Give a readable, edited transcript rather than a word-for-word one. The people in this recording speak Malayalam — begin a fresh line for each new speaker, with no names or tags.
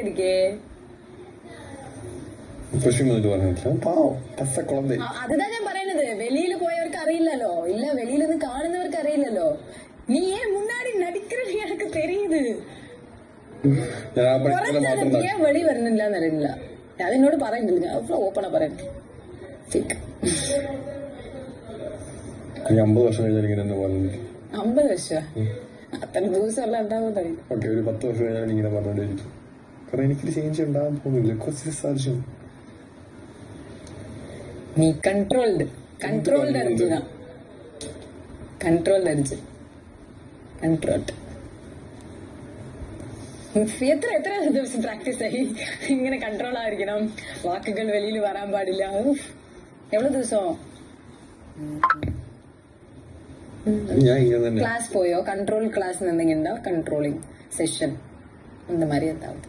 இருக்கே அதுதான் ഞാൻ പറയുന്നത്. വെളിയിൽ പോയവർക്ക് അറിയില്ലല്ലോ. ഇല്ല വെളിയിൽ നിന്ന് കാണുന്നവർക്ക് അറിയില്ലല്ലോ. നീ ഏன் முன்னாடி நடிக்கிறது எனக்கு தெரியுது. ஏன் വെളി വരുന്നില്ല എന്നറിയില്ല. അതെന്നോട് പറയുന്നില്ല. ഞാൻ അவ்வளோ ഓപ്പണാ പറയുന്നത്.
50 വർഷം കഴിഞ്ഞാൽ
50 വർഷം അത്ര ദിവസമല്ല ഉണ്ടാവുന്നതായി.
ഒരു 10 വർഷം കഴിഞ്ഞാൽ ഇങ്ങനെ പറഞ്ഞോണ്ടിരിക്കും. കാരണം എനിക്കൊരു ചേഞ്ച് ഉണ്ടാകാൻ പോകുന്നില്ല. കുറച്ച് സാധിച്ചു.
നീ കൺട്രോൾഡ് അടിച്ചു. കൺട്രോൾഡ് എത്ര ദിവസം പ്രാക്ടീസ് ആയി ഇങ്ങനെ കൺട്രോൾ ആയിരിക്കണം, വാക്കുകൾ വെളിയിൽ വരാൻ പാടില്ല. എவ்வளவு ദിവസം ക്ലാസ് പോയോ? കൺട്രോൾ ക്ലാസ് എന്തെങ്കിലും ഉണ്ടോ? കൺട്രോളിങ് സെഷൻ அந்த மாதிரி ஏதாவது